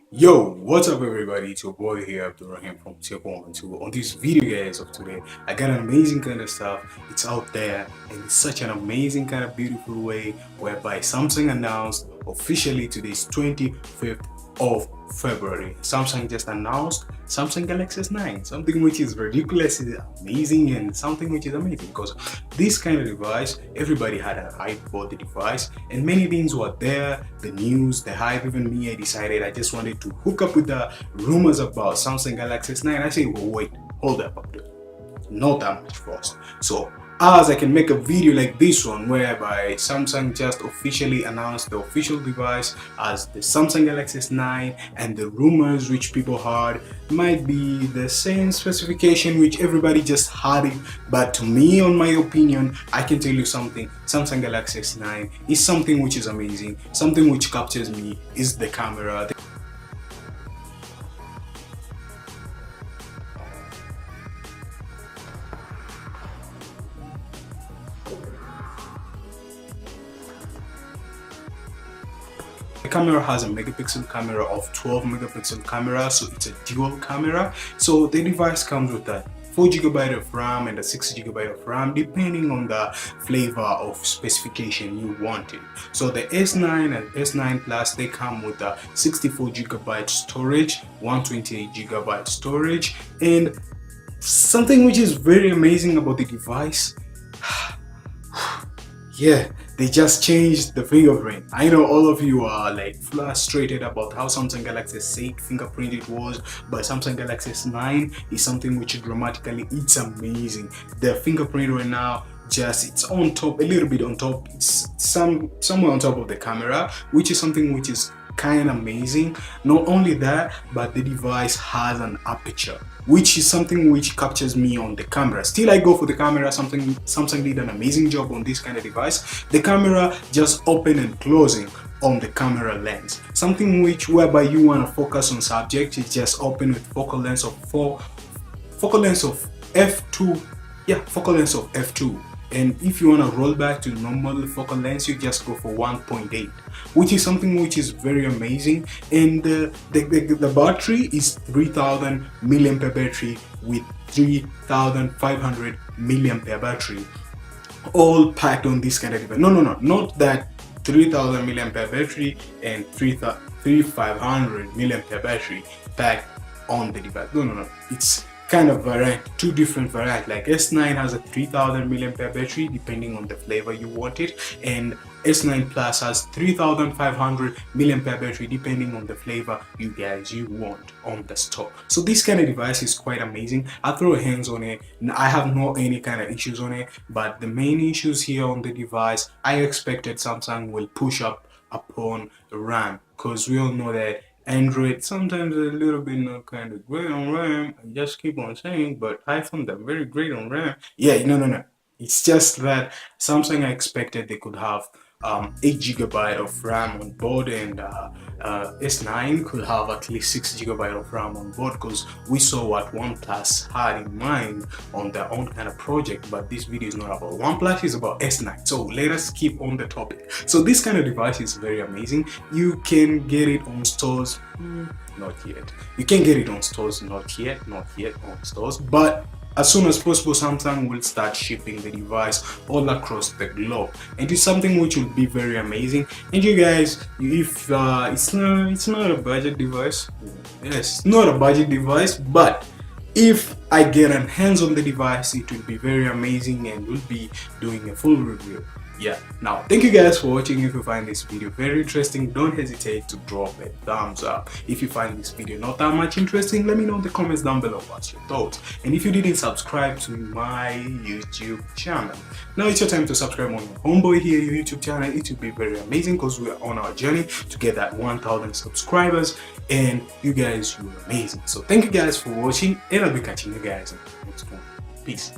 Yo, what's up everybody? It's your boy here, Abdul from Tip112. On this video guys of today, I got an amazing kind of stuff. It's out there and it's such an amazing kind of beautiful way whereby Samsung announced officially today's 25th of February. Samsung just announced Samsung Galaxy S9, something which is ridiculously amazing and something which is amazing because this kind of device, everybody had a hype for the device and many things were there, the news, the hype. Even me, I decided I just wanted to hook up with the rumors about Samsung Galaxy S9. I say, well, wait, hold up, Abdul. Not that much first. So as I can make a video like this one whereby Samsung just officially announced the official device as the Samsung Galaxy S9, and the rumors which people heard might be the same specification which everybody just had it, but to me, on my opinion, I can tell you something. Samsung Galaxy S9 is something which is amazing. Something which captures me is the camera. The camera has a megapixel camera of 12 megapixel camera, so it's a dual camera. So the device comes with a 4 GB of RAM and a 6 GB of RAM depending on the flavor of specification you wanted. So the S9 and S9 Plus, they come with a 64 GB storage, 128 GB storage, and something which is very amazing about the device, yeah, they just changed the fingerprint. I know all of you are like frustrated about how Samsung Galaxy S8 fingerprint it was, but Samsung Galaxy S9 is something which dramatically, it's amazing. The fingerprint right now, just it's on top, a little bit on top, it's somewhere on top of the camera, which is something which is kind of amazing. Not only that, but the device has an aperture, which is something which captures me on the camera. Still, I go for the camera. Samsung did an amazing job on this kind of device. The camera just open and closing on the camera lens, something which whereby you want to focus on subject, it's just open with focal length of f2. Yeah, focal length of f2. And if you want to roll back to normal focal length, you just go for 1.8, which is something which is very amazing. And the battery is 3000 milliampere battery with 3500 milliampere battery, all packed on this kind of device. No, not that 3000 milliampere battery and 3500 milliampere battery packed on the device. No, it's kind of variant, two different variant. Like S9 has a 3000 milliampere battery depending on the flavor you want it, and S9 Plus has 3500 milliampere battery depending on the flavor you want on the store. So this kind of device is quite amazing. I throw hands on it, I have no any kind of issues on it, but the main issues here on the device, I expected Samsung will push up upon RAM, because we all know that Android sometimes a little bit not kind of great on RAM. I just keep on saying, but iPhone they're very great on RAM. Yeah, no. It's just that Samsung, I expected they could have 8 GB of RAM on board, and S9 could have at least 6 GB of RAM on board, because we saw what OnePlus had in mind on their own kind of project. But this video is not about OnePlus, it's about S9. So let us keep on the topic. So this kind of device is very amazing. You can get it on stores, not yet. You can get it on stores, not yet on stores, but as soon as possible, Samsung will start shipping the device all across the globe, and it's something which will be very amazing. And you guys, if it's not a budget device, yes, not a budget device, but if I get a hands on the device, it will be very amazing, and we'll be doing a full review. Yeah, now thank you guys for watching. If you find this video very interesting, don't hesitate to drop a thumbs up. If you find this video not that much interesting, let me know in the comments down below what's your thoughts. And if you didn't subscribe to my YouTube channel, now it's your time to subscribe on your homeboy here YouTube channel. It will be very amazing, because we are on our journey to get that 1000 subscribers, and you guys, you're amazing. So thank you guys for watching, and I'll be catching you guys in the next one. Peace.